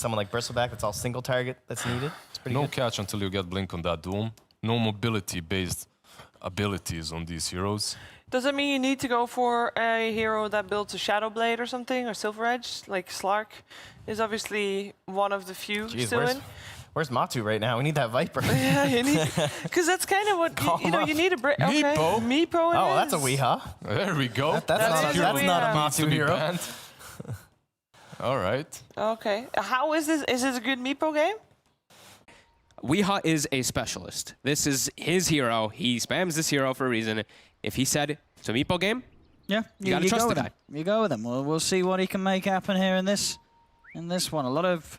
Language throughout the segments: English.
someone like Bristleback that's all single target that's needed. It's pretty No good. catch until you get Blink on that Doom. No mobility-based abilities on these heroes. Does that mean you need to go for a hero that builds a Shadow Blade or something, or Silver Edge? Like Slark is obviously one of the few Jeez, still in. Where's Matu right now? We need that Viper. Yeah, you need, because that's kind of what you know. You need a break. Okay, Meepo. Meepo. Oh, that's a Weehaw. There we go. That's not a Matu hero. All right. Okay, how is this? Is this a good Meepo game? Weehaw is a specialist. This is his hero. He spams this hero for a reason. If he said it's a Meepo game, yeah, you gotta trust the guy. You go with him. We'll see what he can make happen here in this one. A lot of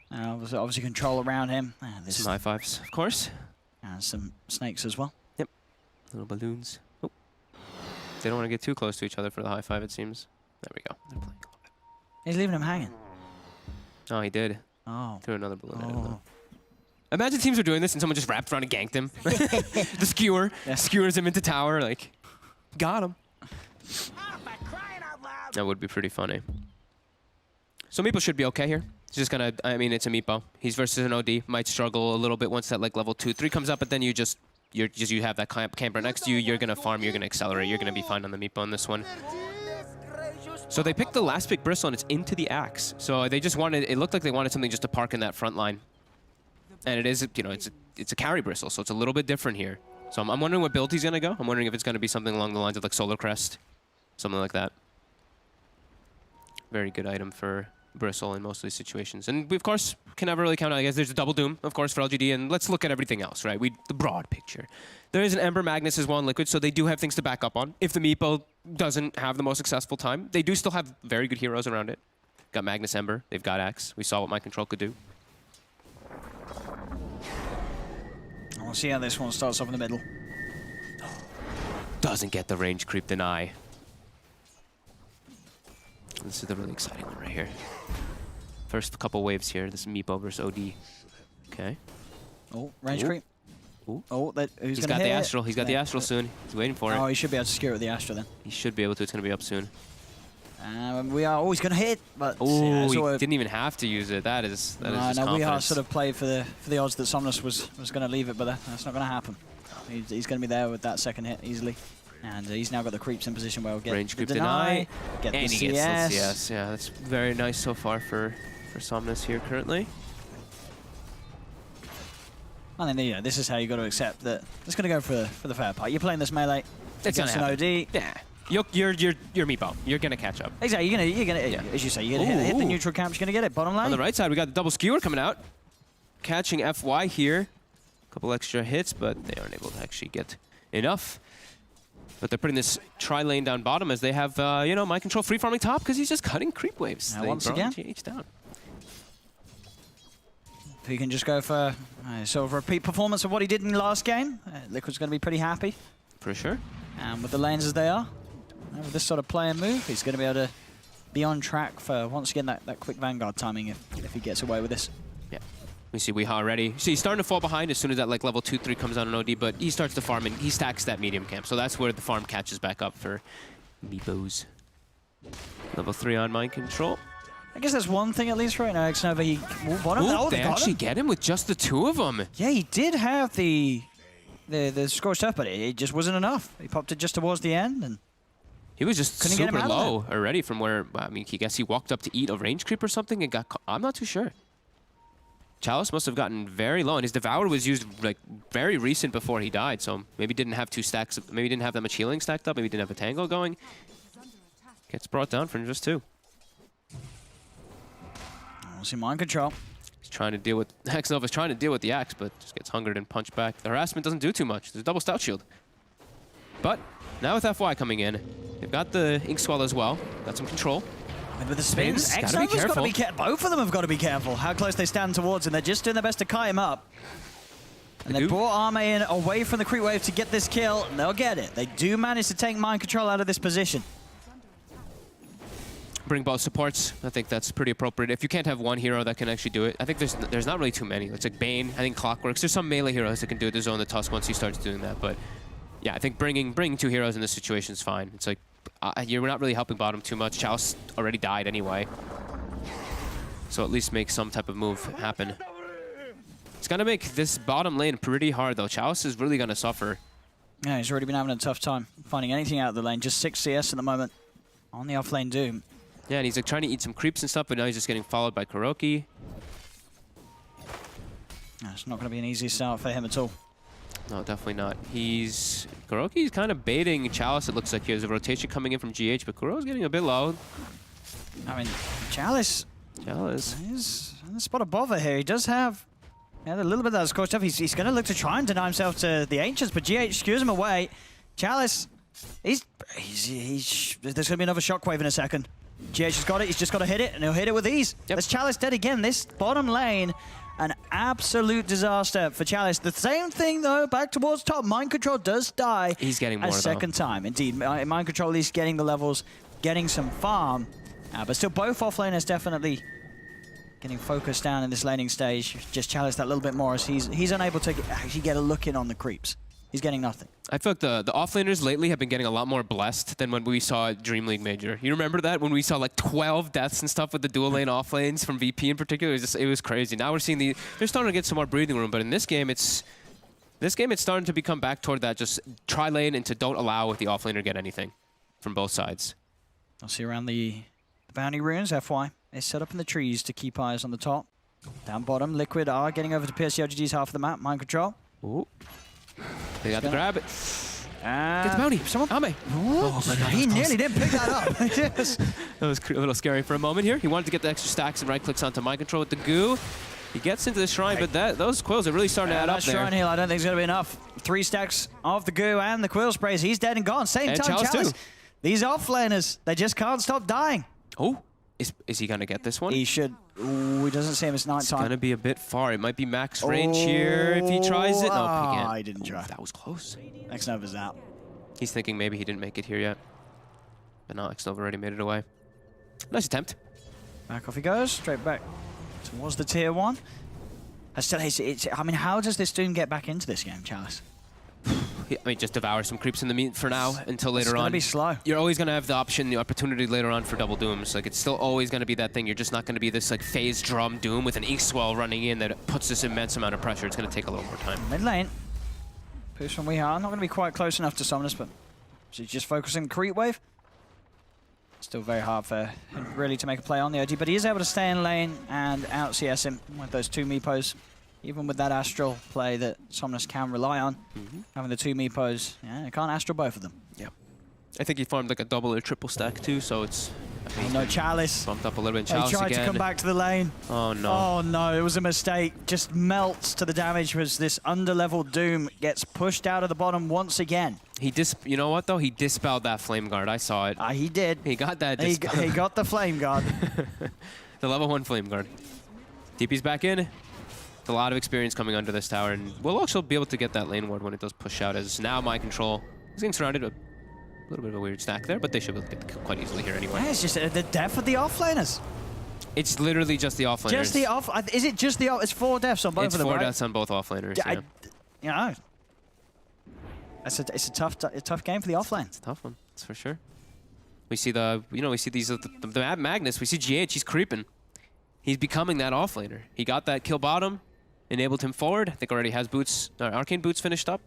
obviously control around him. Some high fives, of course. And some snakes as well. Yep, little balloons. Oh. They don't want to get too close to each other for the high five, it seems. There we go. They're playing a little bit. He's leaving him hanging. Oh, he did. Oh. Threw another balloon at him, though. Imagine teams were doing this and someone just wrapped around and ganked him. The skewer skewers him into tower, like, got him. That would be pretty funny. So Meepo should be okay here. He's just gonna, I mean, it's a Meepo. He's versus an OD. Might struggle a little bit once that like level 2, 3 comes up, but then you have that camper next to you. You're gonna farm. You're gonna accelerate. You're gonna be fine on the Meepo on this one. So they picked the last pick Bristle and it's into the Axe. So they just wanted. It looked like they wanted something just to park in that front line. And it is, you know, it's a carry Bristle, so it's a little bit different here. So I'm wondering what build he's gonna go. I'm wondering if it's gonna be something along the lines of like Solar Crest, something like that. Very good item for Bristle in most of these situations. And we, of course, can never really count out. I guess there's a double Doom, of course, for LGD, and let's look at everything else, right? The broad picture. There is an Ember Magnus as well in Liquid, so they do have things to back up on. If the Meepo doesn't have the most successful time, they do still have very good heroes around it. Got Magnus Ember, they've got Axe. We saw what Mind Control could do. We'll see how this one starts off in the middle. Doesn't get the range creep deny. This is the really exciting one right here. First couple waves here. This is Meepo versus OD. Okay. Oh, range creep. Ooh. Oh, He's got the Astral. He's got the Astral soon. He's waiting for it. Oh, he should be able to secure it with the Astral then. He should be able to. It's going to be up soon. We are always going to hit, but oh, he didn't even have to use it. That is just confidence. We are sort of played for the odds that Somnus was going to leave it, but that's not going to happen. He's going to be there with that second hit easily, and he's now got the creeps in position where he'll get range creep deny, get and the he CS. gets the CS. Yeah, that's very nice so far for Somnus here currently. I think this is how you got to accept that it's going to go for the fair part. You're playing this melee. It's against an OD. Yeah. You're Meepo. You're gonna catch up. Exactly. You're gonna as you say, you're gonna hit the neutral camps. You're gonna get it. Bottom lane. On the right side, we got the double skewer coming out, catching FY here. A couple extra hits, but they aren't able to actually get enough. But they're putting this tri-lane down bottom as they have, Mind Control free farming top because he's just cutting creep waves. Now once again, GH down. If he can just go for sort of a repeat performance of what he did in the last game, Liquid's going to be pretty happy. For sure. And with the lanes as they are, with this sort of play and move, he's going to be able to be on track for, once again, that quick Vanguard timing if he gets away with this. Yeah. We see Weehaw already. So he's starting to fall behind as soon as that like level 2, 3 comes out on OD, but he starts to farm and he stacks that medium camp. So that's where the farm catches back up for Meepos. Level 3 on Mind Control. I guess that's one thing at least right now. Xnova, they actually get him with just the 2 of them. Yeah, he did have the scorched earth, but it just wasn't enough. He popped it just towards the end, and he was just super low already from where, I mean, I guess he walked up to eat a range creep or something and got caught. I'm not too sure. Chalice must have gotten very low, and his Devour was used like very recent before he died, so maybe didn't have 2 stacks, maybe didn't have that much healing stacked up, maybe didn't have a tango going. Gets brought down from just 2. We'll see Mind Control. He's trying to deal with, Xnova's trying to deal with the Axe, but just gets hungered and punched back. The harassment doesn't do too much. There's a double stout shield. But now with FY coming in, they've got the Ink Swell as well. Got some control. And with the spins, gotta be careful. Both of them have got to be careful how close they stand towards him. They're just doing their best to kite him up. And they brought Arme in away from the creep wave to get this kill, and they'll get it. They do manage to take Mind Control out of this position. Bring both supports. I think that's pretty appropriate. If you can't have one hero that can actually do it, I think there's not really too many. It's like Bane, I think Clockworks. There's some melee heroes that can do it. There's only the Tusk once he starts doing that. But yeah, I think bringing 2 heroes in this situation is fine. It's like you're not really helping bottom too much. Chalice already died anyway. So at least make some type of move happen. It's gonna make this bottom lane pretty hard though. Chalice is really gonna suffer. Yeah, he's already been having a tough time finding anything out of the lane. Just 6 CS at the moment on the off-lane Doom. Yeah, and he's like trying to eat some creeps and stuff, but now he's just getting followed by Kuroki. It's not going to be an easy start for him at all. No, definitely not. Kuroki's kind of baiting Chalice, it looks like. He has a rotation coming in from GH, but Kuro's getting a bit low. I mean, Chalice is in the spot of bother here. He does have a little bit of that scorched up. He's going to look to try and deny himself to the Ancients, but GH skews him away. Chalice, there's going to be another shockwave in a second. GH has got it. He's just got to hit it, and he'll hit it with ease. Yep. That's Chalice dead again. This bottom lane, an absolute disaster for Chalice. The same thing, though, back towards top. Mind Control does die. He's getting more, a second time. Indeed, Mind Control is getting the levels, getting some farm. But still, both offlaners definitely getting focused down in this laning stage. Just Chalice that little bit more as he's unable to actually get a look in on the creeps. He's getting nothing. I feel like the offlaners lately have been getting a lot more blessed than when we saw at Dream League Major. You remember that? When we saw like 12 deaths and stuff with the dual lane offlanes from VP in particular? It was crazy. Now we're seeing they're starting to get some more breathing room, but in this game it's starting to become back toward that just try lane and to don't allow the offlaner get anything from both sides. I'll see around the bounty runes, FY. They set up in the trees to keep eyes on the top. Down bottom, Liquid are getting over to PSG LGD's half of the map. Mind Control. Ooh. They got to grab it. And Get the bounty. Someone. Ame. Oh my God, he nearly didn't pick that up. Yes. That was a little scary for a moment here. He wanted to get the extra stacks and right clicks onto Mind Control with the goo. He gets into the shrine, but those quills are really starting to add up there. That shrine heal, I don't think it's going to be enough. 3 stacks of the goo and the quill sprays. He's dead and gone. Same And time, Chalice Chalice. too. These offlaners, they just can't stop dying. Oh, is he going to get this one? He should. Ooh, he doesn't seem it's night It's time. going to be a bit far. It might be max range here if he tries it. No, he can't. He didn't try. That was close. X-Nova's out. He's thinking maybe he didn't make it here yet. But no, X-Nova already made it away. Nice attempt. Back off he goes, straight back towards the tier 1. I mean, how does this Doom get back into this game, Chalice? I mean, just devour some creeps in the meat for now until later on. It's going to be slow. You're always going to have the option, the opportunity later on for double Dooms. Like, it's still always going to be that thing. You're just not going to be this, like, phase drum Doom with an E-Swell running in that puts this immense amount of pressure. It's going to take a little more time. Mid lane. Push from Weeha. Not going to be quite close enough to Somnus, but she's just focusing creep wave. Still very hard for him really to make a play on the OG, but he is able to stay in lane and out CS him with those 2 Meepos. Even with that Astral play that Somnus can rely on, having the 2 Meepos, yeah, you can't Astral both of them. Yeah. I think he farmed like a double or triple stack too, so it's... Oh no, Chalice. Bumped up a little bit. He Chalice tried again. to come back to the lane. Oh no. Oh no, it was a mistake. Just melts to the damage as this under-leveled Doom gets pushed out of the bottom once again. You know what though? He dispelled that Flame Guard. I saw it. He did. He got that He dispel. got the Flame Guard. The level 1 Flame Guard. DP's back in. A lot of experience coming under this tower, and we'll also be able to get that lane ward when it does push out, as now Mind Control is getting surrounded. A little bit of a weird stack there, but they should be able to get the kill quite easily here anyway. Yeah, it's just the death of the offlaners. It's literally just the offlaners. Just the off. Is it just the off? It's 4 deaths on both It's of them, 4 right? deaths on both offlaners. Yeah, Yeah. you know, it's a tough game for the offlane. It's a tough one, that's for sure. We see the Magnus. We see GH. He's creeping. He's becoming that offlaner. He got that kill bottom. Enabled him forward. I think already has boots, arcane boots finished up.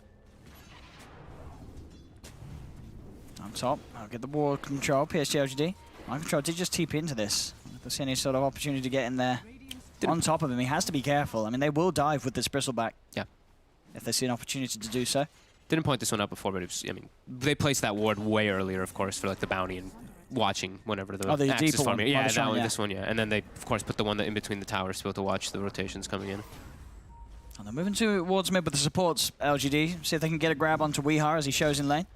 On top, I'll get the ward control. PSG LGD. Mind Control did just TP into this. If there's any sort of opportunity to get in there on top of him, he has to be careful. I mean, they will dive with this bristleback. Yeah. If they see an opportunity to do so. Didn't point this one out before, but it was, I mean, they placed that ward way earlier, of course, for like the bounty and watching whenever the deeper one. farming. Yeah, Shrine, this one, yeah. And then they, of course, put the one that in between the towers to be able to watch the rotations coming in. And they're moving towards mid with the supports, LGD. See if they can get a grab onto Weeha as he shows in lane.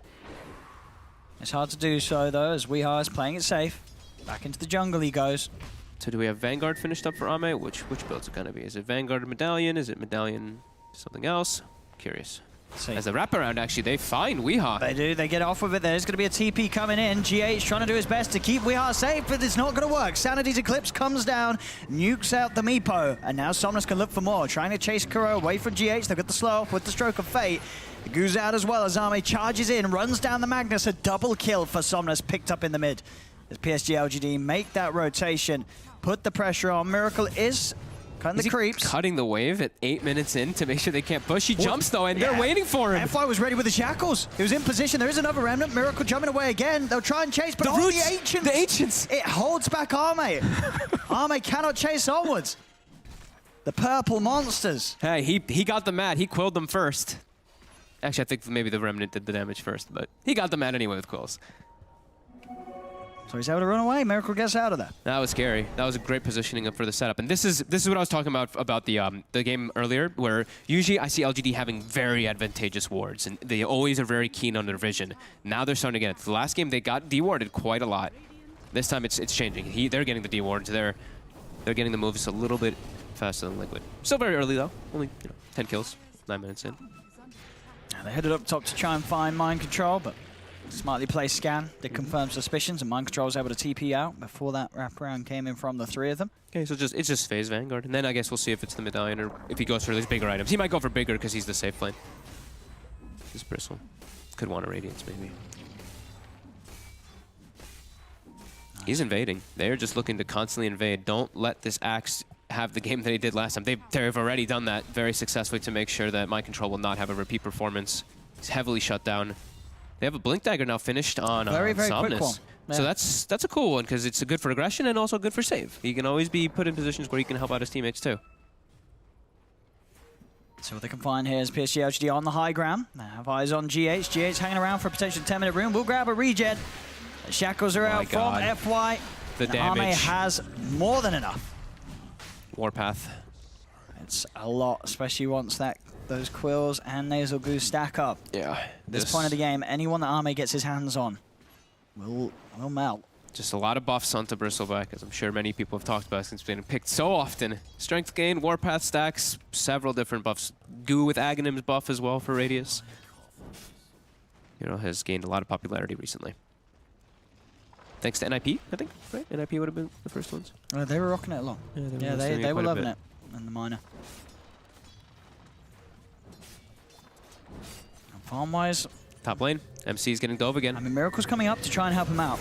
It's hard to do so, though, as Weeha is playing it safe. Back into the jungle he goes. So do we have Vanguard finished up for Ame? Which build's it going to be? Is it Vanguard Medallion? Is it Medallion something else? Curious. As a wraparound, actually, they find Weeha. They do. They get off with it. There's going to be a TP coming in. GH trying to do his best to keep Weeha safe, but it's not going to work. Sanity's Eclipse comes down, nukes out the Meepo, and now Somnus can look for more. Trying to chase Kuro away from GH. They've got the slow off with the Stroke of Fate. It goes out as well as Ame charges in, runs down the Magnus. A double kill for Somnus picked up in the mid. As PSG LGD make that rotation, put the pressure on. Miracle is cutting the creeps. Cutting the wave at 8 minutes in to make sure they can't push. He jumps though, and they're waiting for him. FY was ready with the shackles. He was in position. There is another remnant. Miracle jumping away again. They'll try and chase, but the Ancients. The Ancients. It holds back Arme. Arme cannot chase onwards. The purple monsters. Hey, he got them mad. He quilled them first. Actually, I think maybe the Remnant did the damage first, but he got them mad anyway with quills. So he's able to run away. Miracle gets out of there. That was scary. That was a great positioning for the setup. And this is what I was talking about the game earlier, where usually I see LGD having very advantageous wards, and they always are very keen on their vision. Now they're starting to get it. The last game they got dewarded quite a lot. This time it's changing. They're getting the dewards. They're getting the moves a little bit faster than Liquid. Still very early though. Only 10 kills, 9 minutes in. They headed up top to try and find Mind Control, but smartly placed scan did confirm suspicions, and Mind Control was able to TP out before that wraparound came in from the three of them. Okay, so it's just phase Vanguard, and then I guess we'll see if it's the medallion or if he goes for these bigger items. He might go for bigger because he's the safe lane. This Bristle could want a Radiance maybe. He's invading. They're just looking to constantly invade. Don't let this Axe have the game that he did last time. They've already done that very successfully to make sure that Mind Control will not have a repeat performance. He's heavily shut down. They have a Blink Dagger now finished on very quick Somnus. one. Yeah. So that's a cool one because it's good for aggression and also good for save. He can always be put in positions where he can help out his teammates too. So what they can find here is PSG LGD on the high ground. They have eyes on GH. GH hanging around for a potential 10-minute room. We'll grab a regen. The shackles are out from FY. The damage. Arme has more than enough. Warpath. It's a lot, especially once those quills and nasal goo stack up. Yeah. At this point of the game, anyone that Arme gets his hands on will melt. Just a lot of buffs onto Bristleback, as I'm sure many people have talked about since being picked so often. Strength gain, Warpath stacks, several different buffs. Goo with Aghanim's buff as well for Radius. Has gained a lot of popularity recently. Thanks to NIP, I think, right? NIP would have been the first ones. They were rocking it along. Yeah, they were loving it in the minor. Farm-wise, top lane, MC's getting dove again. I mean, Miracle's coming up to try and help him out.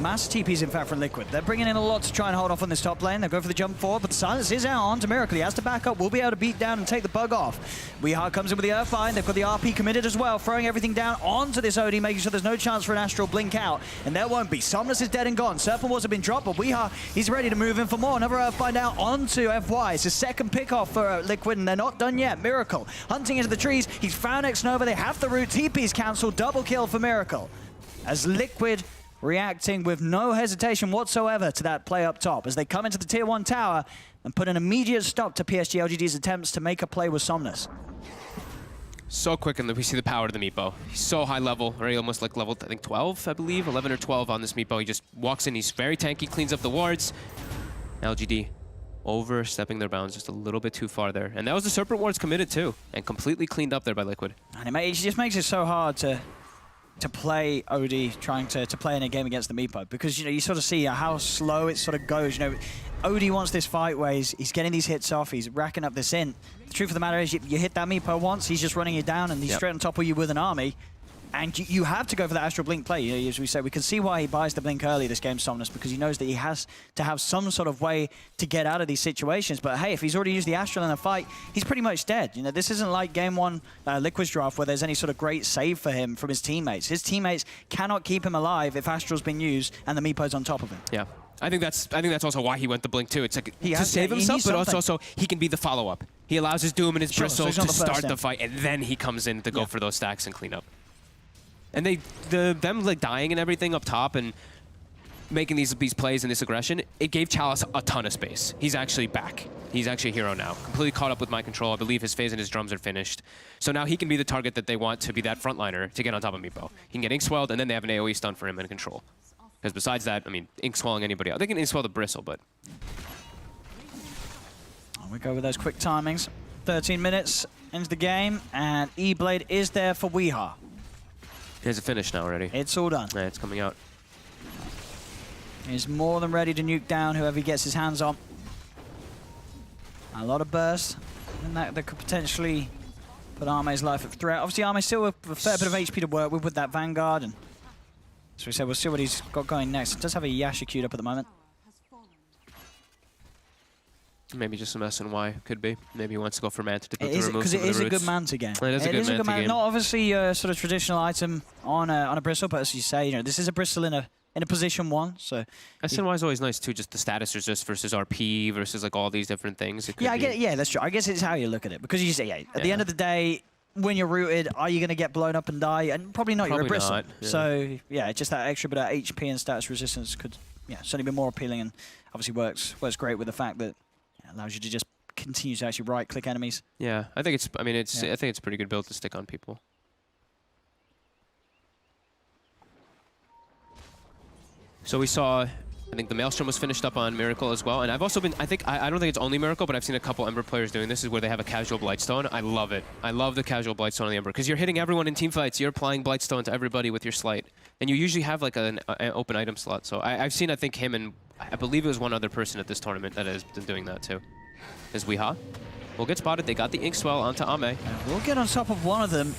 Mass TP's in fact from Liquid. They're bringing in a lot to try and hold off on this top lane. They'll go for the jump forward, but the silence is out onto Miracle. He has to back up. We'll be able to beat down and take the bug off. Weehaw comes in with the Earthbind. They've got the RP committed as well, throwing everything down onto this OD, making sure there's no chance for an Astral Blink out. And there won't be. Somnus is dead and gone. Serpent Walls have been dropped, but Weehaw, he's ready to move in for more. Another Earthbind out onto FY. It's a second pick-off for Liquid, and they're not done yet. Miracle hunting into the trees. He's found X-Nova. They have the root. TP's cancelled. Double kill for Miracle. As Liquid reacting with no hesitation whatsoever to that play up top as they come into the tier 1 tower and put an immediate stop to PSG LGD's attempts to make a play with Somnus. So quick, and we see the power of the Meepo. He's so high level, already almost like level, I think 12, I believe, 11 or 12 on this Meepo. He just walks in, he's very tanky, cleans up the wards. LGD overstepping their bounds just a little bit too far there. And that was the Serpent wards committed too, and completely cleaned up there by Liquid. And it just makes it so hard to play OD trying to play in a game against the Meepo because you sort of see how slow it sort of goes. OD wants this fight where he's getting these hits off, he's racking up this int. The truth of the matter is you hit that Meepo once, he's just running you down and he's straight on top of you with an army. And you have to go for the Astral Blink play. As we say, we can see why he buys the Blink early this game, Somnus, because he knows that he has to have some sort of way to get out of these situations. But hey, if he's already used the Astral in a fight, he's pretty much dead. This isn't like Game 1 Liquid's draft where there's any sort of great save for him from his teammates. His teammates cannot keep him alive if Astral's been used and the Meepo's on top of him. Yeah. I think that's also why he went the Blink too. It's like to save he himself, needs but something. also he can be the follow-up. He allows his Doom and his Bristle so to start the fight, and then he comes in to go for those stacks and clean up. And them like dying and everything up top and making these plays and this aggression, it gave Chalice a ton of space. He's actually back. He's actually a hero now. Completely caught up with Mind Control. I believe his phase and his drums are finished. So now he can be the target that they want to be that frontliner to get on top of Meepo. He can get Ink Swelled, and then they have an AoE stun for him in Control. Because besides that, I mean, Ink Swelling anybody else. They can Ink Swell the Bristle, but... We go with those quick timings. 13 minutes into the game, and E-Blade is there for Weehaw. Here's a finish now already. It's all done. Yeah, it's coming out. He's more than ready to nuke down whoever he gets his hands on. A lot of bursts, and that could potentially put Arme's life at threat. Obviously, Arme still with a fair bit of HP to work with that Vanguard, and so we said we'll see what he's got going next. He does have a Yasha queued up at the moment. Maybe just some S&Y could be. Maybe he wants to go for Manta to remove Because it is a good Manta game. It is a good Manta game. Not obviously a sort of traditional item on a Bristle, but as you say, this is a Bristle in a position 1. So S&Y is always nice too. Just the status resist versus RP versus like all these different things. Yeah, I get it. Yeah, that's true. I guess it's how you look at it, because you say, at the end of the day, when you're rooted, are you going to get blown up and die? And probably not. You're a Bristle. Not, yeah. So yeah, just that extra bit of HP and status resistance could certainly be more appealing, and obviously works great with the fact that it allows you to just continue to actually right-click enemies. Yeah, I think it's. I mean, it's. I think it's a pretty good build to stick on people. So we saw, I think the Maelstrom was finished up on Miracle as well, and I've also been. I don't think it's only Miracle, but I've seen a couple Ember players doing this. Is where they have a casual Blightstone. I love it. I love the casual Blightstone on the Ember because you're hitting everyone in team fights. You're applying Blightstone to everybody with your Slight, and you usually have like an open item slot. So I've seen, I think, him and I believe it was one other person at this tournament that has been doing that too. Is Weeha? Will get spotted. They got the Ink Swell onto Ame. We'll get on top of one of them.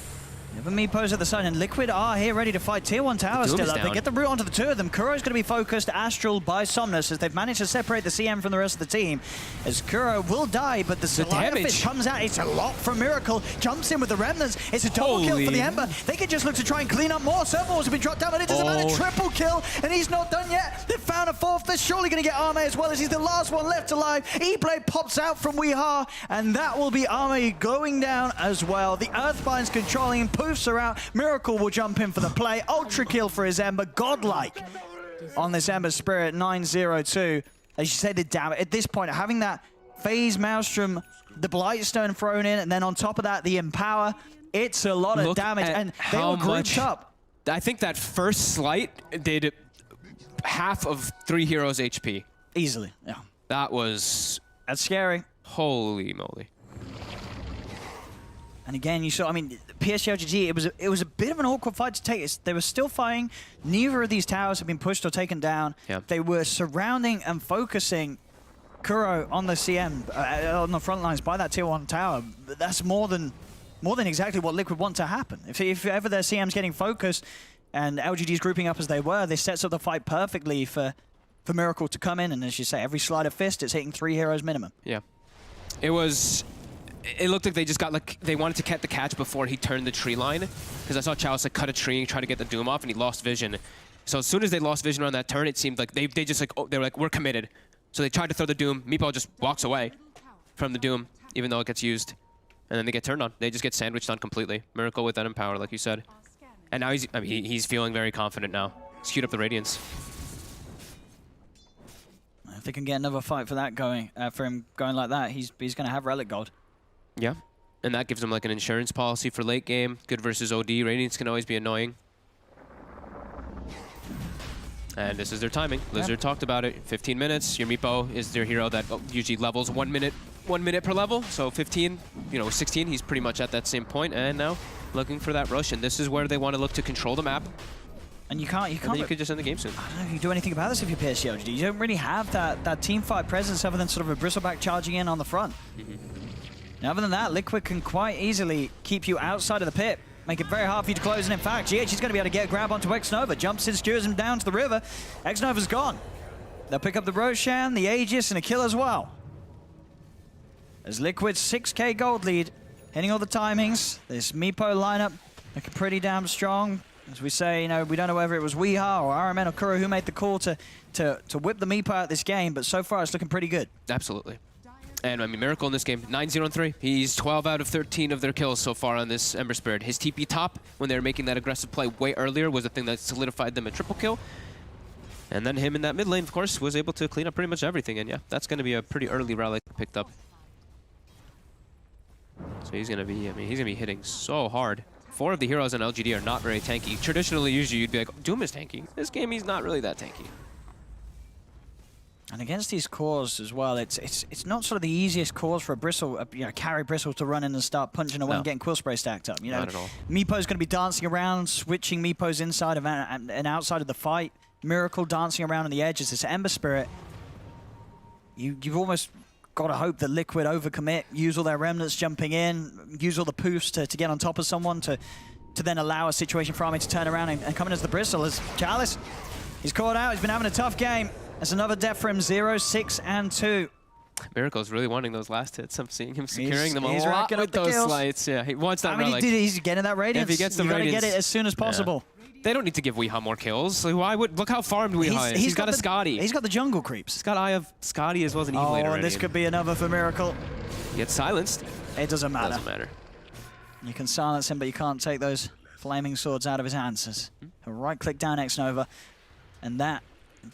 Meepos at the side, and Liquid are here ready to fight. Tier 1 tower still up. They get the root onto the 2 of them. Kuro's going to be focused Astral by Somnus as they've managed to separate the CM from the rest of the team. As Kuro will die, but the damage comes out. It's a lot from Miracle. Jumps in with the Remnants. It's a double kill for the Ember. They can just look to try and clean up more. Servos have been dropped down, but it doesn't matter. Triple kill, and he's not done yet. They've found a 4th. They're surely going to get Ame as well, as he's the last one left alive. E-Blade pops out from Weeha, and that will be Ame going down as well. The Earthbind's controlling, poofs are out. Miracle will jump in for the play. Ultra kill for his Ember. Godlike on this Ember Spirit. 9-0-2. As you said, the damage. At this point, having that Phase Maelstrom, the Blightstone thrown in, and then on top of that, the Empower, it's a lot of damage. And they were grouped up. I think that first Slight did half of 3 heroes' HP. Easily, yeah. That's scary. Holy moly. And again, you saw, I mean, PSG LGD, it was a bit of an awkward fight to take. They were still fighting. Neither of these towers have been pushed or taken down. Yep. They were surrounding and focusing Kuro on the CM, on the front lines by that tier 1 tower. But that's more than exactly what Liquid want to happen. If ever their CM's getting focused and LGD's grouping up as they were, this sets up the fight perfectly for Miracle to come in. And as you say, every slide of fist, it's hitting 3 heroes minimum. Yeah. It looked like they just got they wanted to get the catch before he turned the tree line, because I saw Chalice cut a tree and try to get the Doom off, and he lost vision. So as soon as they lost vision on that turn, it seemed like they just they were like, we're committed. So they tried to throw the Doom. Meepo just walks away from the Doom, even though it gets used, and then they get turned on. They just get sandwiched on completely. Miracle with that Empower, like you said, and now he's feeling very confident now. He's queued up the Radiance. If they can get another fight for that going, for him going like that, he's going to have Relic Gold. Yeah, and that gives him like an insurance policy for late game. Good versus OD. Radiance can always be annoying. And this is their timing. Blizzard talked about it. 15 minutes. Your Meepo is their hero that usually levels 1 minute per level. So 15, 16, he's pretty much at that same point. And now looking for that rush. And this is where they want to look to control the map. And you can't. And then you could just end the game soon. I don't know if you can do anything about this if you're PSG LGD. You don't really have that team fight presence other than sort of a Bristleback charging in on the front. And other than that, Liquid can quite easily keep you outside of the pit, make it very hard for you to close. And in fact, GH is going to be able to get a grab onto Xnova. Jumps in, skewers him down to the river. Xnova's gone. They'll pick up the Roshan, the Aegis, and a kill as well. As Liquid's 6k gold lead, hitting all the timings. This Meepo lineup looking pretty damn strong. As we say, we don't know whether it was Weeha or RMN or Kuro who made the call to whip the Meepo out this game, but so far it's looking pretty good. Absolutely. And I mean, Miracle in this game, 9-0-3. He's 12 out of 13 of their kills so far on this Ember Spirit. His TP top, when they were making that aggressive play way earlier, was the thing that solidified them a triple kill. And then him in that mid lane, of course, was able to clean up pretty much everything. And yeah, that's going to be a pretty early relic picked up. So he's going to be, he's going to be hitting so hard. 4 of the heroes on LGD are not very tanky. Traditionally, usually you'd be like, Doom is tanky. This game, he's not really that tanky. And against these cores as well, it's not sort of the easiest cores for a Bristle, carry Bristle to run in and start punching away and getting Quill Spray stacked up. Not at all. Meepo's going to be dancing around, switching Meepos inside of and outside of the fight. Miracle dancing around on the edges. This Ember Spirit, you've almost got to hope that Liquid overcommit, use all their remnants jumping in, use all the poofs to get on top of someone to then allow a situation for Army to turn around and come in as the Bristle. As Chalice, he's caught out. He's been having a tough game. That's another death for him, 0, 6, and 2. Miracle's really wanting those last hits. I'm seeing him securing them a he's lot racking with up the those kills. slights. Yeah, he wants that I mean, relic. he's getting that radiance. If he gets the you gotta radiance, get it as soon as possible. They don't need to give Weehaw more kills. Like, why would look how farmed Weehaw is? He's got a Scotty. He's got the jungle creeps. He's got Eye of Scotty as well as an Evil Oh, and this could be another for Miracle. Gets silenced. It doesn't matter. Doesn't matter. You can silence him, but you can't take those flaming swords out of his hands. He'll right-click down X-Nova, and that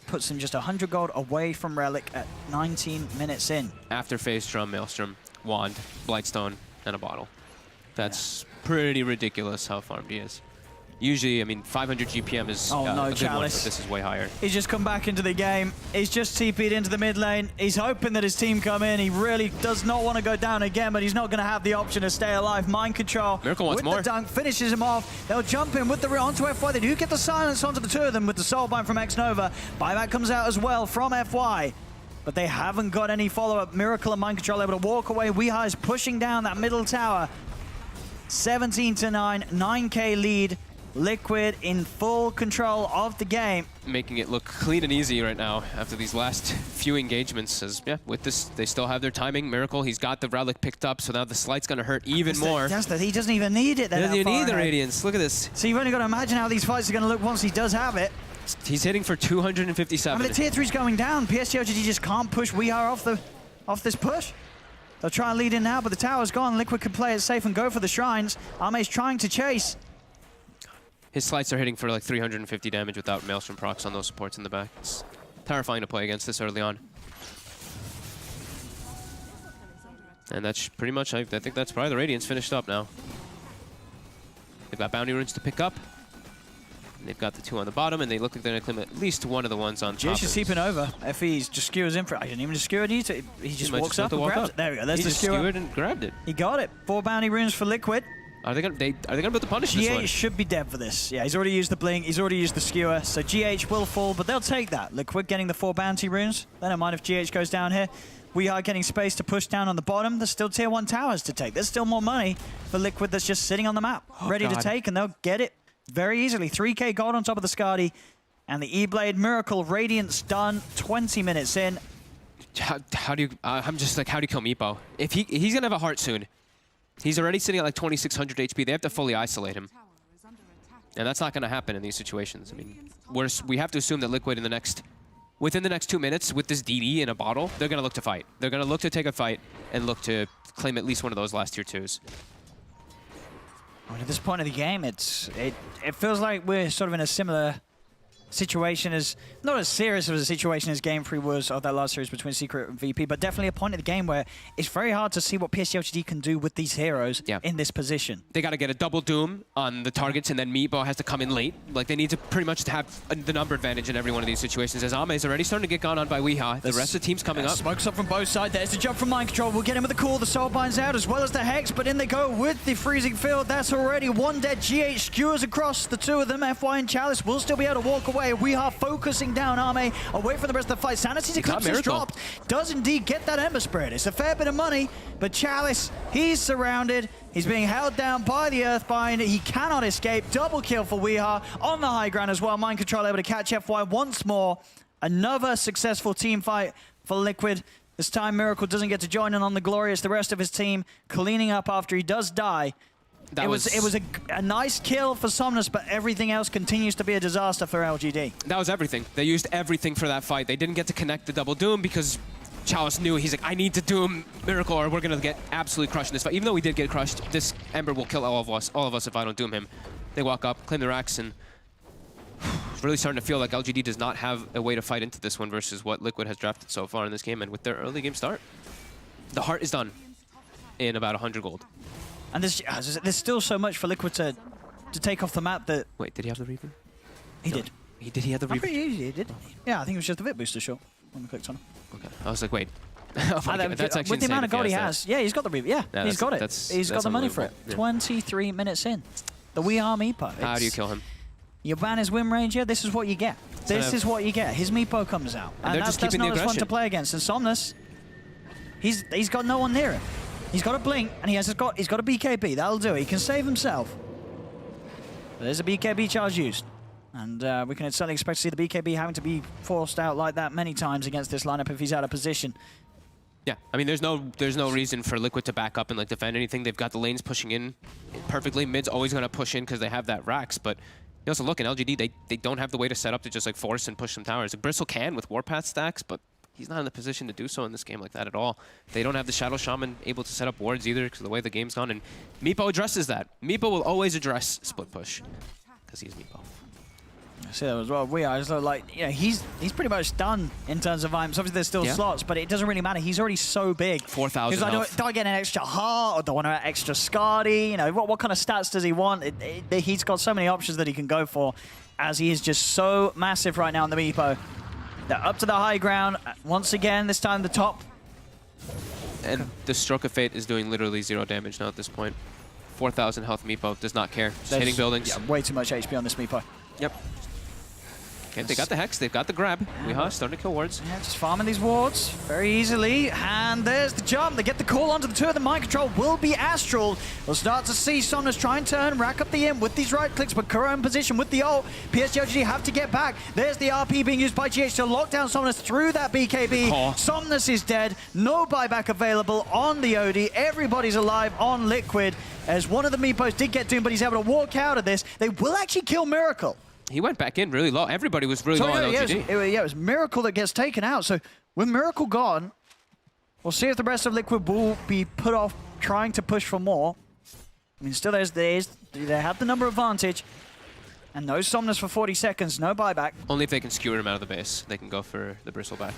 puts him just 100 gold away from Relic at 19 minutes in. After Phase Drum, Maelstrom, Wand, Blightstone, and a bottle. That's pretty ridiculous how farmed he is. Usually, I mean, 500 GPM is Oh, no, a good one, but Chalice. this is way higher. He's just come back into the game. He's just TP'd into the mid lane. He's hoping that his team come in. He really does not want to go down again, but he's not going to have the option to stay alive. Mind control. Miracle wants with more. the dunk, finishes him off. They'll jump in with the onto FY. They do get the silence onto the two of them with the soulbind from X-Nova. Buyback comes out as well from FY. But they haven't got any follow-up. Miracle and Mind Control able to walk away. Weehaw is pushing down that middle tower. 17-9, 9K lead. Liquid in full control of the game. Making it look clean and easy right now after these last few engagements. As yeah, with this, they still have their timing. Miracle, he's got the relic picked up, so now the slight's going to hurt even more. He doesn't even need it. He doesn't even need the radiance. Look at this. So you've only got to imagine how these fights are going to look once he does have it. He's hitting for 257. I mean, the tier 3's going down. PSG LGD just can't push Weehaw off this push. They'll try and lead in now, but the tower's gone. Liquid can play it safe and go for the shrines. Arme's trying to chase. His slights are hitting for like 350 damage without Maelstrom procs on those supports in the back. It's terrifying to play against this early on. And that's pretty much, I think that's probably the Radiance finished up now. They've got bounty runes to pick up. And they've got the two on the bottom, and they look like they're going to claim at least one of the ones on top. GH is keeping over. FE's just skewers in for it. I didn't even just skewer it. He just walks up and grabs it. There we go. There's he the just skewer. skewered and grabbed it. He got it. 4 bounty runes for Liquid. Are they gonna put the punish this GH one? should be dead for this. Yeah, he's already used the blink. He's already used the skewer. So GH will fall, but they'll take that. Liquid getting the 4 bounty runes. They don't mind if GH goes down here. We are getting space to push down on the bottom. There's still tier 1 towers to take. There's still more money for Liquid that's just sitting on the map, ready to take, and they'll get it very easily. 3K gold on top of the Skadi. And the E-Blade Miracle Radiance done 20 minutes in. How do you, I'm just like, how do you kill Meepo? If he's gonna have a heart soon. He's already sitting at like 2,600 HP. They have to fully isolate him. And that's not gonna happen in these situations. I mean, we have to assume that Liquid within the next 2 minutes with this DD in a bottle, they're gonna look to fight. They're gonna look to take a fight and look to claim at least one of those last tier 2s. Well, at this point of the game, it feels like we're sort of in a similar situation as, not as serious of a situation as Game 3 was of that last series between Secret and VP, but definitely a point of the game where it's very hard to see what PSG LGD can do with these heroes in this position. They got to get a double Doom on the targets, and then Meatball has to come in late. Like, they need to pretty much have the number advantage in every one of these situations, as Ame is already starting to get gone on by Weehaw. The rest of the team's coming up. Smokes up from both sides. There's the jump from Mind Control. We'll get him with the call. The Soul Binds out as well as the Hex, but in they go with the Freezing Field. That's already one dead. GH skewers across the two of them. FY and Chalice will still be able to walk away. Weehaw focusing down Ame away from the rest of the fight. Sanity's Eclipse is dropped. Does indeed get that Ember Spirit. It's a fair bit of money, but Chalice, he's surrounded. He's being held down by the Earthbind. He cannot escape. Double kill for Weehaw on the high ground as well. Mind Control able to catch FY once more. Another successful team fight for Liquid. This time Miracle doesn't get to join in on the Glorious. The rest of his team cleaning up after he does die. It was a nice kill for Somnus, but everything else continues to be a disaster for LGD. That was everything. They used everything for that fight. They didn't get to connect the double Doom because Chalice knew, he's like, I need to Doom Miracle or we're going to get absolutely crushed in this fight. Even though we did get crushed, this Ember will kill all of us if I don't Doom him. They walk up, claim the racks, and it's really starting to feel like LGD does not have a way to fight into this one versus what Liquid has drafted so far in this game. And with their early game start, the heart is done in about 100 gold. And there's still so much for Liquid to take off the map that... Wait, did he have the Reaver? He did. Did he have the Reaver? I'm pretty easy, he did. Yeah, I think it was just a bit booster shot when we clicked on him. Okay, I was like, wait. Oh my God, that's actually with the amount of gold he has. Yeah, he's got the Reaver. Yeah, he's got it. He's got the money for it. Yeah. 23 minutes in. The Weehaw Meepo. How do you kill him? You ban his Win Range, yeah, this is what you get. This is what you get. His Meepo comes out. And that's not as fun to play against. And Somnus, he's got no one near him. He's got a blink, and he's got a BKB. That'll do it. He can save himself. There's a BKB charge used. And we can certainly expect to see the BKB having to be forced out like that many times against this lineup if he's out of position. Yeah, I mean, there's no reason for Liquid to back up and like defend anything. They've got the lanes pushing in perfectly. Mid's always going to push in because they have that Rax, but you also look in LGD, they don't have the way to set up to just like force and push some towers. Like, Bristle can with Warpath stacks, but he's not in the position to do so in this game like that at all. They don't have the Shadow Shaman able to set up wards either because of the way the game's gone, and Meepo addresses that. Meepo will always address split push because he's Meepo. I see that as well. We are just like, you know, he's pretty much done in terms of items. Obviously, there's still slots, but it doesn't really matter. He's already so big. 4,000 He's like, do I get an extra heart or do I want an extra Scardy? You know, what kind of stats does he want? He's got so many options that he can go for, as he is just so massive right now on the Meepo. They're up to the high ground once again. This time the top. And the Stroke of Fate is doing literally 0 damage now at this point. 4,000 health Meepo does not care. Just hitting buildings. Yeah, way too much HP on this Meepo. Yep. Okay, they got the Hex, they've got the grab. Weeha starting to kill wards. Yeah, just farming these wards very easily. And there's the jump. They get the call onto the two of the mind control. Will be Astral. We'll start to see Somnus try and turn, rack up the imp with these right clicks, but Kuro in position with the ult. PSG LGD have to get back. There's the RP being used by GH to lock down Somnus through that BKB. Somnus is dead. No buyback available on the OD. Everybody's alive on Liquid, as one of the Meepos did get doomed, but he's able to walk out of this. They will actually kill Miracle. He went back in really low. Everybody was really low on LGD. It was Miracle that gets taken out. So with Miracle gone, we'll see if the rest of Liquid will be put off trying to push for more. I mean, still they have the number advantage. And no Somnus for 40 seconds, no buyback. Only if they can skewer him out of the base, they can go for the Bristle back.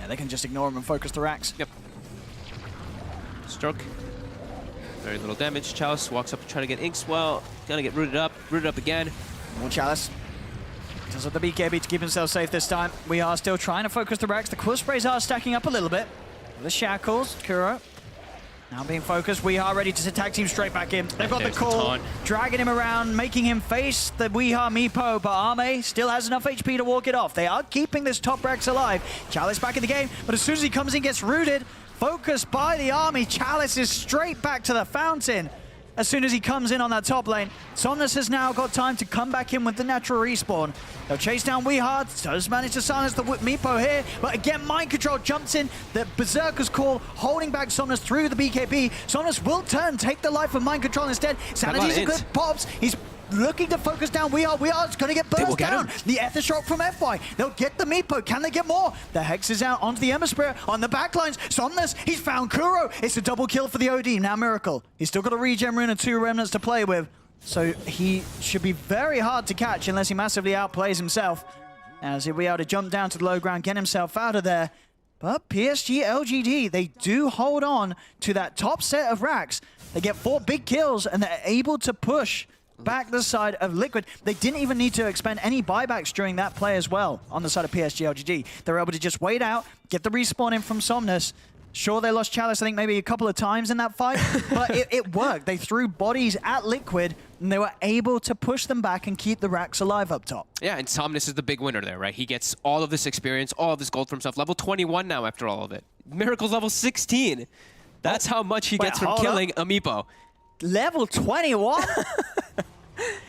Yeah, they can just ignore him and focus the racks. Yep. Stroke. Very little damage. Chalice walks up to try to get Inks. Well, gonna get rooted up again. More Chalice. Does have the BKB to keep himself safe this time. We are still trying to focus the racks. The Quill Sprays are stacking up a little bit. The Shackles, Kuro. Now being focused, we are ready to tag team straight back in. They've got the call, dragging him around, making him face the Weeha Meepo, but Arme still has enough HP to walk it off. They are keeping this top Rex alive. Chalice back in the game, but as soon as he comes in, gets rooted. Focused by the army, Chalice is straight back to the fountain. As soon as he comes in on that top lane, Somnus has now got time to come back in with the natural respawn. They'll chase down Weeha, does manage to silence the Meepo here, but again, Mind Control jumps in, the Berserker's call, holding back Somnus through the BKB. Somnus will turn, take the life of Mind Control instead. Sanity's a good pops, he's looking to focus down Weeha. Weeha's going to get burst down. The Ether Shock from FY. They'll get the Meepo. Can they get more? The Hex is out onto the Ember Spirit on the backlines. Somnus, he's found Kuro. It's a double kill for the OD. Now Miracle. He's still got a regen rune and 2 remnants to play with. So he should be very hard to catch unless he massively outplays himself. As he'll be able to jump down to the low ground, get himself out of there. But PSG LGD, they do hold on to that top set of racks. They get 4 big kills and they're able to push back the side of Liquid. They didn't even need to expend any buybacks during that play as well on the side of PSG LGD. They were able to just wait out, get the respawn in from Somnus. Sure, they lost Chalice, I think, maybe a couple of times in that fight, but it worked. They threw bodies at Liquid, and they were able to push them back and keep the racks alive up top. Yeah, and Somnus is the big winner there, right? He gets all of this experience, all of this gold for himself. Level 21 now after all of it. Miracle's level 16. That's how much he gets from killing a Meepo. Level 21?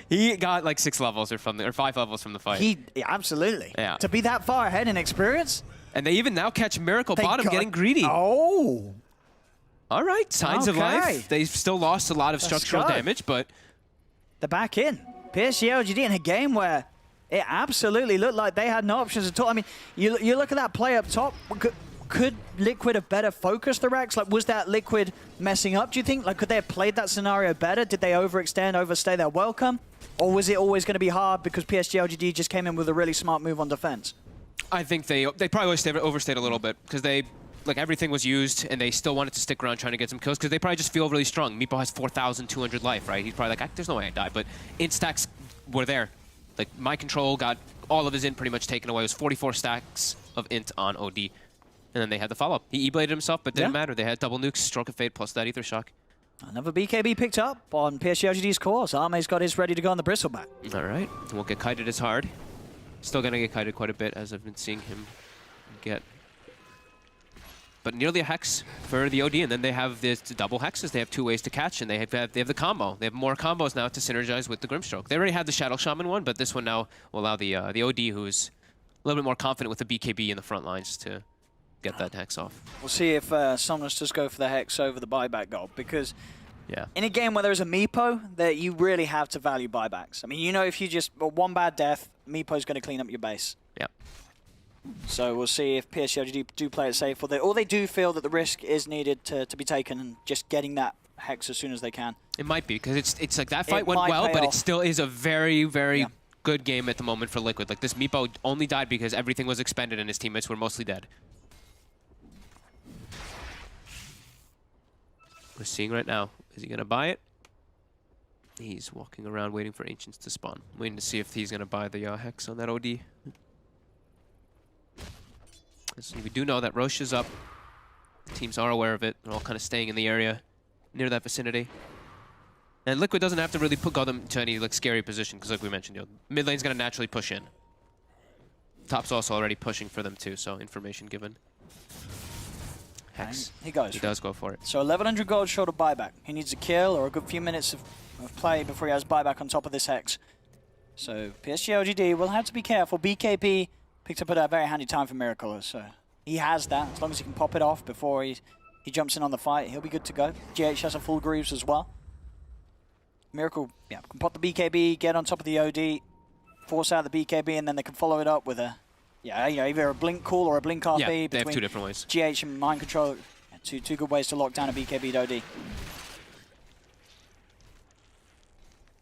He got like 6 levels or 5 levels from the fight. Absolutely. Yeah. To be that far ahead in experience. And they even now catch Miracle bottom getting greedy. Oh. All right, signs of life. They've still lost a lot of structural damage, but they're back in. PSG LGD in a game where it absolutely looked like they had no options at all. I mean, you look at that play up top. Could Liquid have better focused the racks? Like, was that Liquid messing up, do you think? Like, could they have played that scenario better? Did they overextend, overstay their welcome? Or was it always going to be hard because PSG LGD just came in with a really smart move on defense? I think they probably overstayed a little bit because like everything was used and they still wanted to stick around trying to get some kills because they probably just feel really strong. Meepo has 4,200 life, right? He's probably like, there's no way I die, but int stacks were there. Like, Mind Control got all of his int pretty much taken away. It was 44 stacks of int on OD. And then they had the follow-up. He E-bladed himself, but didn't matter. They had double nukes, Stroke of Fate, plus that Ether Shock. Another BKB picked up on PSG LGD's course. Arme's got his ready to go on the Bristleback. All right. Won't get kited as hard. Still going to get kited quite a bit, as I've been seeing him get. But nearly a Hex for the OD, and then they have the double Hexes. They have 2 ways to catch, and they have the combo. They have more combos now to synergize with the Grimstroke. They already had the Shadow Shaman one, but this one now will allow the OD, who's a little bit more confident with the BKB in the front lines, to get that Hex off. We'll see if Somnus does go for the Hex over the buyback goal, because Yeah. in a game where there's a Meepo, that you really have to value buybacks. I mean, you know, if you just one bad death, Meepo's going to clean up your base. Yeah. So we'll see if PSG LGD do play it safe, or they do feel that the risk is needed to be taken, and just getting that Hex as soon as they can. It might be, because it's like that fight went might well, pay but off. it still is a very, very Yeah. good game at the moment for Liquid. Like, this Meepo only died because everything was expended and his teammates were mostly dead. We're seeing right now, is he going to buy it? He's walking around waiting for Ancients to spawn. Waiting to see if he's going to buy the Hex on that OD. So we do know that Roche is up. The teams are aware of it. They're all kind of staying in the area near that vicinity. And Liquid doesn't have to really go them to any like scary position, because like we mentioned, you know, mid lane's going to naturally push in. Top's also already pushing for them too, so information given. Hex. And he goes. He does go for it. So 1100 gold short of buyback. He needs a kill or a good few minutes of play before he has buyback on top of this Hex. So PSG LGD will have to be careful. BKB picked up at a very handy time for Miracle, so he has that. As long as he can pop it off before he jumps in on the fight, he'll be good to go. GH has a full Greaves as well. Miracle, yeah, can pop the BKB, get on top of the OD, force out the BKB, and then they can follow it up with a, yeah, you know, either a blink call or a blink RP. Yeah, they have between two different ways. GH and Mind Control, two good ways to lock down a BKB to OD.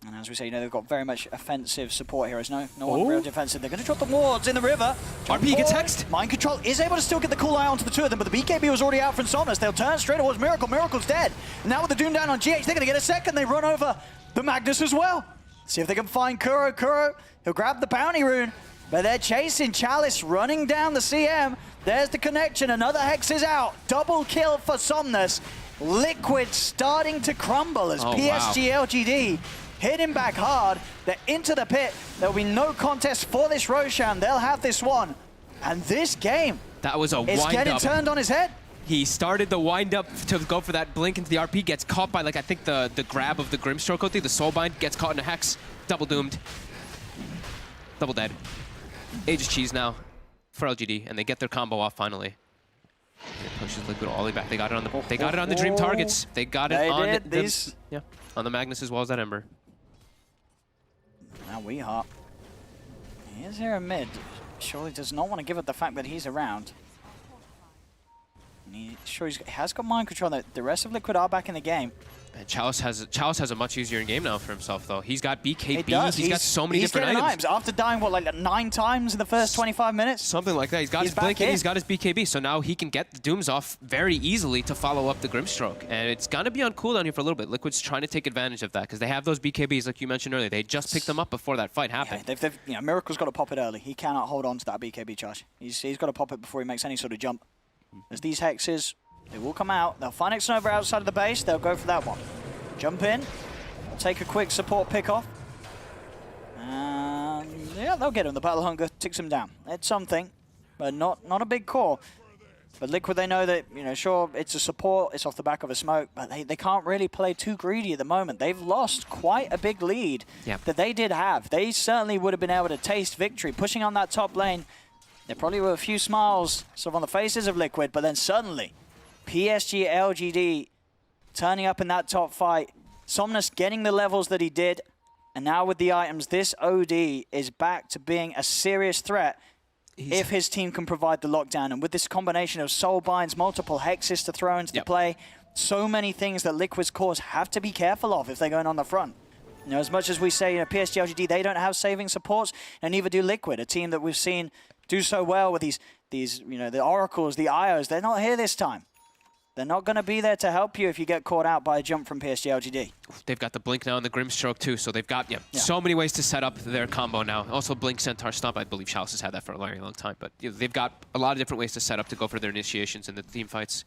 And as we say, you know, they've got very much offensive support heroes. No one real defensive. They're going to drop the wards in the river. RP gets hexed. Mind Control is able to still get the cool eye onto the two of them, but the BKB was already out from Somnus. They'll turn straight towards Miracle. Miracle's dead. And now with the Doom down on GH, they're going to get a second. They run over the Magnus as well. See if they can find Kuro. Kuro, he'll grab the bounty rune, but they're chasing Chalice running down the CM. There's the connection. Another Hex is out. Double kill for Somnus. Liquid starting to crumble as PSG LGD hit him back hard. They're into the pit. There'll be no contest for this Roshan. They'll have this one. And this game That was a is wind getting up. turned on his head. He started the wind up to go for that blink into the RP, gets caught by, like, I think the grab of the Grimstroke OT, the Soulbind, gets caught in a Hex, double doomed. Double dead. Age is cheese now for LGD, and they get their combo off finally. It pushes Liquid all the way back. They got it on the Dream targets. They got it on on the Magnus as well as that Ember. Now we hop. He is here in mid. Surely does not want to give up the fact that he's around. And he has got Mind Control. The rest of Liquid are back in the game. And Chalice has a much easier game now for himself, though. He's got BKB. It does. He's got so many different getting items. After dying, what, like 9 times in the first 25 minutes? Something like that. He's got his back blink and in. he's got his BKB, so now he can get the Dooms off very easily to follow up the Grimstroke. And it's going to be on cooldown here for a little bit. Liquid's trying to take advantage of that because they have those BKBs, like you mentioned earlier. They just picked them up before that fight happened. Yeah, Miracle's got to pop it early. He cannot hold on to that BKB charge. He's got to pop it before he makes any sort of jump. As these Hexes, they will come out. They'll find Nova outside of the base. They'll go for that one. Jump in. Take a quick support pick off. And yeah, they'll get him. The Battle Hunger ticks him down. It's something, but not a big core. But Liquid, they know that, you know, sure, it's a support, it's off the back of a smoke, but they can't really play too greedy at the moment. They've lost quite a big lead that they did have. They certainly would have been able to taste victory. Pushing on that top lane, there probably were a few smiles sort of on the faces of Liquid, but then suddenly, PSG LGD turning up in that top fight, Somnus getting the levels that he did, and now with the items, this OD is back to being a serious threat if his team can provide the lockdown. And with this combination of soul binds, multiple hexes to throw into the play, so many things that Liquid's cores have to be careful of if they're going on the front. You know, as much as we say, you know, PSG LGD, they don't have saving supports, and neither do Liquid, a team that we've seen do so well with these you know, the Oracles, the IOs. They're not here this time. They're not going to be there to help you if you get caught out by a jump from PSG LGD. They've got the Blink now and the Grimstroke too, so they've got so many ways to set up their combo now. Also Blink, Centaur, Stomp, I believe Chalice has had that for a very long time, but you know, they've got a lot of different ways to set up to go for their initiations in the team fights.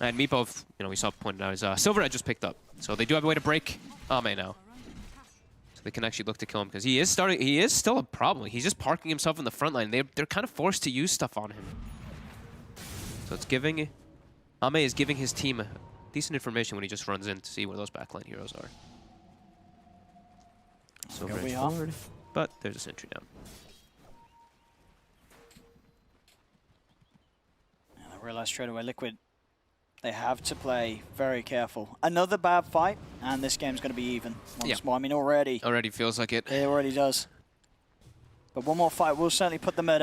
And Meepo, you know, we saw pointed out, is Silver Edge just picked up. So they do have a way to break Ame now. So they can actually look to kill him, because he is still a problem. He's just parking himself in the front line. They're kind of forced to use stuff on him. So it's giving... Ame is giving his team decent information when he just runs in to see where those backline heroes are. So very forward, but there's a sentry down. I realized straight away, Liquid, they have to play very careful. Another bad fight, and this game's going to be even once more. I mean, already feels like it. It already does. But one more fight will certainly put them at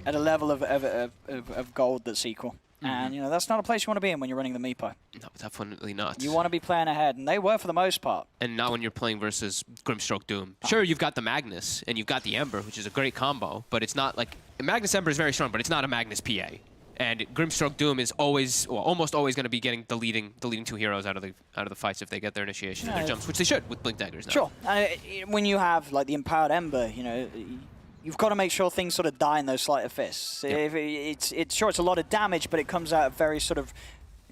a level of gold that's equal. And, you know, that's not a place you want to be in when you're running the Meepo. No, definitely not. You want to be playing ahead, and they were for the most part. And not when you're playing versus Grimstroke Doom. Sure, you've got the Magnus, and you've got the Ember, which is a great combo, but it's not like... Magnus Ember is very strong, but it's not a Magnus PA. And Grimstroke Doom is always, well, almost always going to be getting the leading two heroes out of the fights if they get their initiation and their jumps, which they should with Blink Daggers now. Sure. When you have like the Empowered Ember, you know, you've got to make sure things sort of die in those sleight of fists. Yep. If it's sure it's a lot of damage, but it comes out at very sort of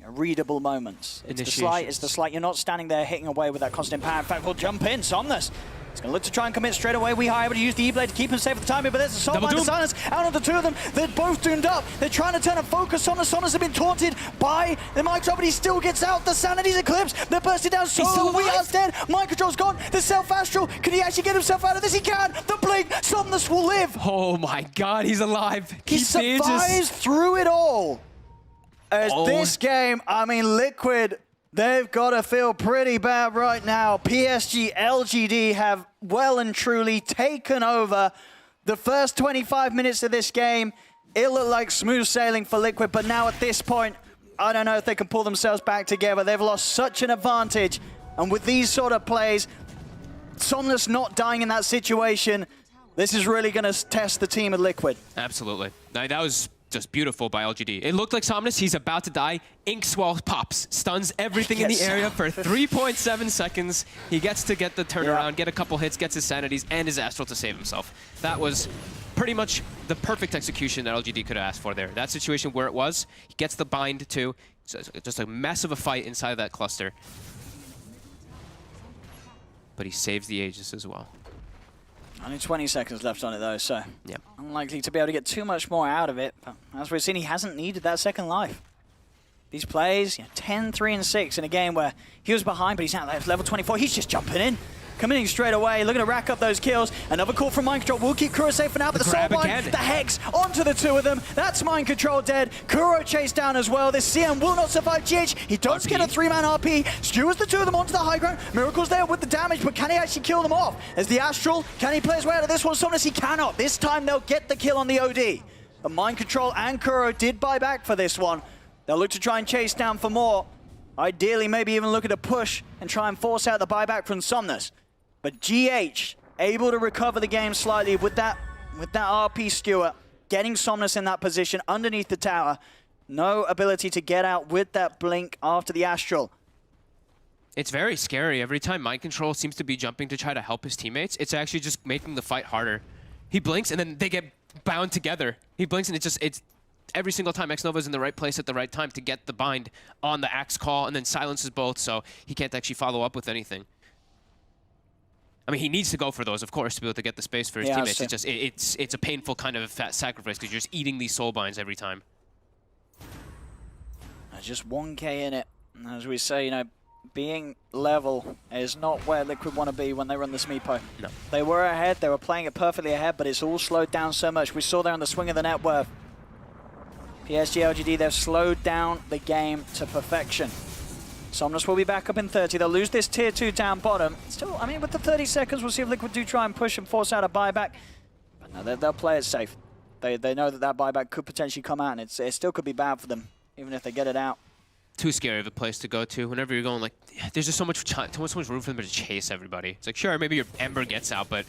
readable moments. It's the slight. You're not standing there hitting away with that constant power. In fact, we'll jump in. Somnus. He's going to look to try and commit straight away. Weehaw able to use the E-Blade to keep him safe for the time, but there's a Soul Bind, the Silence out on the two of them. They're both doomed up. They're trying to turn a focus on us. Somnus have been taunted by the Mind Control, but he still gets out. The Sanity's eclipsed. They're bursting down. So Weehar's dead. Mind Control's gone. The Self-Astral. Can he actually get himself out of this? He can. The Blink. Somnus will live. Oh my god, he's alive. He survives through it all. As this game, I mean, Liquid, they've got to feel pretty bad right now. PSG LGD have well and truly taken over the first 25 minutes of this game. It looked like smooth sailing for Liquid, but now at this point, I don't know if they can pull themselves back together. They've lost such an advantage, and with these sort of plays, Somnus not dying in that situation, this is really going to test the team of Liquid. Absolutely. That was just beautiful by LGD. It looked like Somnus, he's about to die. Ink Swell pops, stuns everything in the area for 3.7 seconds. He gets to get the turnaround, get a couple hits, gets his Sanities and his Astral to save himself. That was pretty much the perfect execution that LGD could have asked for there. That situation where it was, he gets the bind too. So just a mess of a fight inside of that cluster. But he saves the Aegis as well. Only 20 seconds left on it though, so unlikely to be able to get too much more out of it. But as we've seen, he hasn't needed that second life. These plays, 10, 3, and 6 in a game where he was behind, but he's now at level 24. He's just jumping in. Coming in straight away, looking to rack up those kills. Another call from Mind Control will keep Kuro safe for now, but the Soul Bind, the Hex onto the two of them. That's Mind Control dead. Kuro chased down as well. This CM will not survive GH. He does get a 3-man RP. Skewers the two of them onto the high ground. Miracle's there with the damage, but can he actually kill them off? As the Astral, can he play his way out of this one? Somnus, he cannot. This time they'll get the kill on the OD. But Mind Control and Kuro did buy back for this one. They'll look to try and chase down for more. Ideally, maybe even look at a push and try and force out the buyback from Somnus. But GH able to recover the game slightly with that RP skewer, getting Somnus in that position underneath the tower. No ability to get out with that blink after the Astral. It's very scary. Every time Mind Control seems to be jumping to try to help his teammates, it's actually just making the fight harder. He blinks and then they get bound together. He blinks and it's every single time X-Nova's in the right place at the right time to get the bind on the Axe call and then silences both, so he can't actually follow up with anything. I mean, he needs to go for those, of course, to be able to get the space for his teammates. It's just it's a painful kind of sacrifice because you're just eating these soul binds every time. Just 1K in it. As we say, being level is not where Liquid want to be when they run this Meepo. No. They were ahead, they were playing it perfectly ahead, but it's all slowed down so much. We saw there on the swing of the net worth. PSG LGD, they've slowed down the game to perfection. Somnus will be back up in 30. They'll lose this tier 2 down bottom. Still, I mean, with the 30 seconds, we'll see if Liquid do try and push and force out a buyback. But no, they'll play it safe. They know that buyback could potentially come out, and it still could be bad for them, even if they get it out. Too scary of a place to go to. Whenever you're going, like, there's just so much room for them to chase everybody. It's like, sure, maybe your Ember gets out, but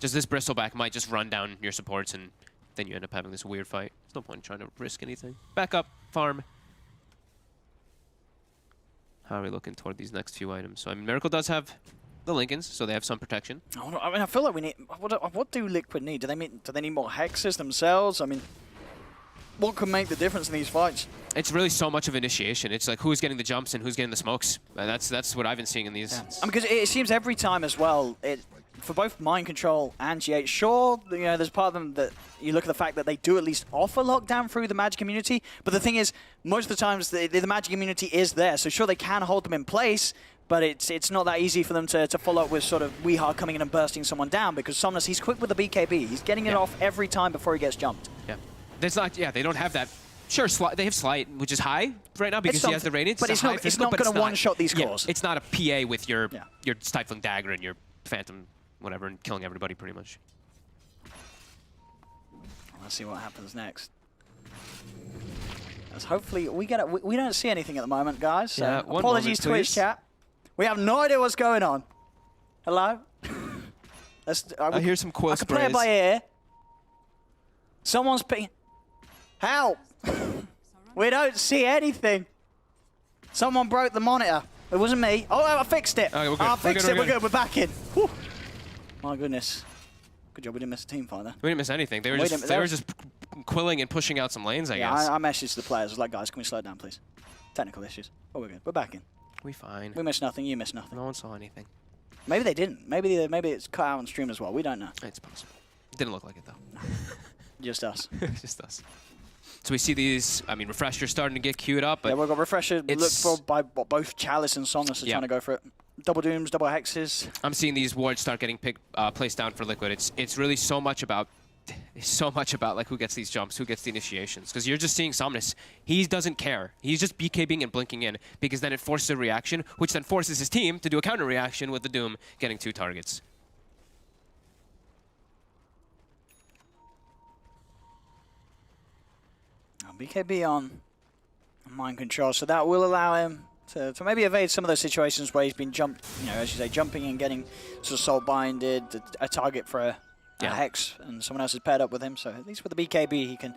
just this Bristleback might just run down your supports, and then you end up having this weird fight. There's no point in trying to risk anything. Back up, farm. How are we looking toward these next few items? So, I mean, Miracle does have the Lincolns, so they have some protection. I mean, I feel like we need... What do Liquid need? Do they need more hexes themselves? I mean, what could make the difference in these fights? It's really so much of initiation. It's like who's getting the jumps and who's getting the smokes. That's what I've been seeing in these. Yeah. I mean, because it seems every time as well, for both Mind Control and GH, sure, there's part of them that you look at the fact that they do at least offer lockdown through the Magic community, but the thing is, most of the times the Magic community is there, so sure they can hold them in place, but it's not that easy for them to follow up with sort of Weehaw coming in and bursting someone down, because Somnus, he's quick with the BKB. He's getting it off every time before he gets jumped. Yeah. There's not, they don't have that Sure, they have Slight, which is high right now because he has the Radiance. But it's not going to one-shot these cores. It's not a PA with your Stifling Dagger and your Phantom, whatever, and killing everybody pretty much. Let's see what happens next. As hopefully we don't see anything at the moment, guys. So Yeah, apologies to Twitch chat. We have no idea what's going on. Hello? I hear some coil I can play it sprays. by ear. Someone's ping. Help! We don't see anything. Someone broke the monitor. It wasn't me. Oh, I fixed it. Okay, we're good. I fixed it. We're We're good. good. We're back in. Whew. My goodness. Good job we didn't miss a team fight there. We didn't miss anything. They were just quilling and pushing out some lanes, I guess. I messaged the players. I was like, guys, can we slow down, please? Technical issues. Oh, we're good. We're back in. We fine. We missed nothing. You missed nothing. No one saw anything. Maybe they didn't. Maybe it's cut out on stream as well. We don't know. It's possible. Didn't look like it though. Just us. Just us. So we see these, I mean, Refresher starting to get queued up, but Yeah, we've got Refresher looked for by both Chalice and Somnus are Yeah. trying to go for it. Double Dooms, double Hexes. I'm seeing these wards start getting placed down for Liquid. It's really so much about like who gets these jumps, who gets the initiations. Because you're just seeing Somnus. He doesn't care. He's just BKBing and blinking in because then it forces a reaction, which then forces his team to do a counter reaction with the Doom getting 2 targets. BKB on mind control, so that will allow him to maybe evade some of those situations where he's been as you say, jumping and getting sort of soul binded, a target for a Hex, and someone else is paired up with him. So at least with the BKB, he can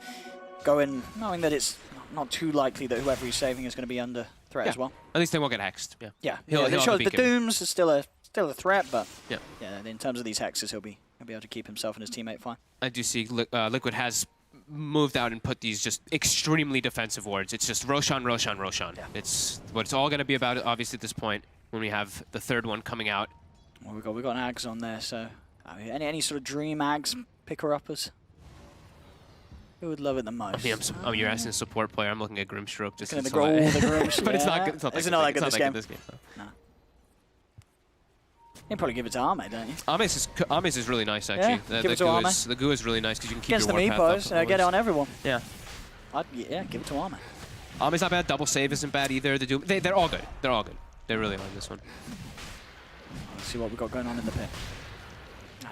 go in knowing that it's not too likely that whoever he's saving is going to be under threat as well. At least they won't get hexed. Yeah. Yeah. He'll It shows have the BKB. Dooms is still a threat, but Yeah. in terms of these Hexes, he'll be able to keep himself and his teammate fine. I do see Liquid has moved out and put these just extremely defensive wards. It's just Roshan, Roshan, Roshan. Yeah. It's what it's all going to be about, obviously, at this point, when we have the third one coming out. Well, we've got Ags on there, so any sort of dream Ags picker-uppers? Who would love it the most? You're asking a support player. I'm looking at Grimstroke. Just Gonna it's go not- all the Grims. but it's not good. It's not Is it that not good. that good It's this not game? that good this game. No. No. You'd probably give it to Arme, don't you? Ames is really nice, actually. Yeah, give it to Arme. The goo is really nice because you can keep Against the your ward path Meepos, up. get it on everyone. Yeah. Give it to Arme. Ame's not bad. Double save isn't bad either. The Doom, they're all good. They're all good. They really are this one. Let's see what we've got going on in the pit.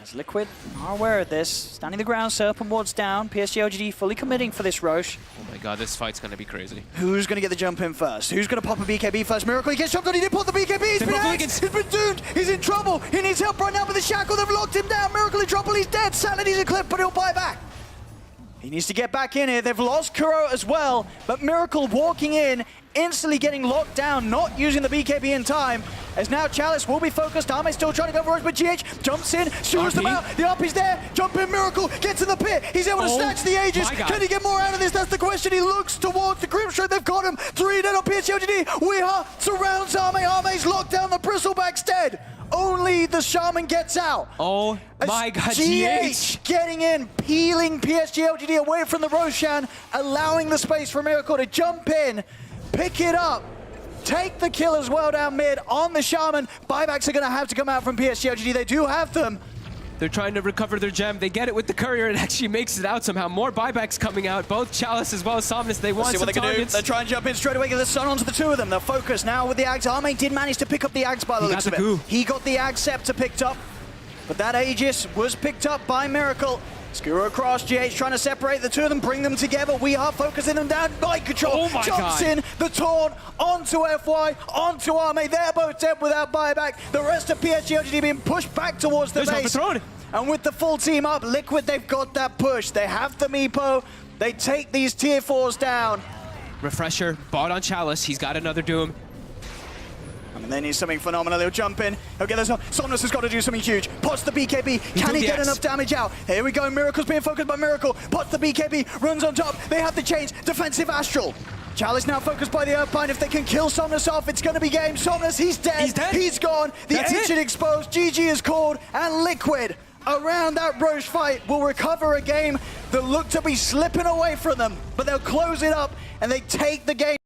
As Liquid are aware of this, standing the ground, Serpent wards down. PSG LGD fully committing for this Roche. Oh my god, this fight's going to be crazy. Who's going to get the jump in first? Who's going to pop a BKB first? Miracle, he gets jumped on, he did pop the BKB, he's been axed, he's been doomed, he's in trouble, he needs help right now with the shackle, they've locked him down, Miracle in trouble, he's dead, Sanity's a clip, but he'll buy back. He needs to get back in here, they've lost Kuro as well, but Miracle walking in, instantly getting locked down, not using the BKB in time, as now Chalice will be focused, Arme still trying to go for us, but GH jumps in, shoots them out, the RP's there, jump in, Miracle, gets in the pit, he's able to snatch the Aegis, can he get more out of this? That's the question, he looks towards the Grimstroke, they've got him, 3 dead on PSG LGD, Weeha surrounds Arme, Arme's locked down, the Bristleback's dead, only the Shaman gets out. Oh my god, GH getting in, peeling PSG LGD away from the Roshan, allowing the space for Miracle to jump in, pick it up, take the kill as well down mid on the Shaman. Buybacks are going to have to come out from PSG LGD. They do have them. They're trying to recover their gem. They get it with the courier. It actually makes it out somehow. More buybacks coming out. Both Chalice as well as Somnus. They want some targets. They're trying to jump in straight away. Get the sun onto the 2 of them. They're focused now with the Ags. Arme did manage to pick up the Ags by the looks of it. He got the Ag Scepter picked up, but that Aegis was picked up by Miracle. Skewer across, GH trying to separate the 2 of them, bring them together. We are focusing them down. Mind control jumps in, the taunt onto FY, onto Arme. They're both dead without buyback. The rest of PSG LGD being pushed back towards the base. And with the full team up, Liquid, they've got that push. They have the Meepo. They take these tier 4s down. Refresher, bought on Chalice. He's got another Doom. I mean, they need something phenomenal. He'll jump in. He'll get this. Somnus has got to do something huge. Pots the BKB. Can he get enough damage out? Here we go. Miracle's being focused by Miracle. Pots the BKB. Runs on top. They have the chains. Defensive Astral. Chalice now focused by the Earthbind. If they can kill Somnus off, it's going to be game. Somnus, he's dead. He's gone. The Ancient exposed. GG is called. And Liquid, around that Roche fight, will recover a game that looked to be slipping away from them. But they'll close it up and they take the game.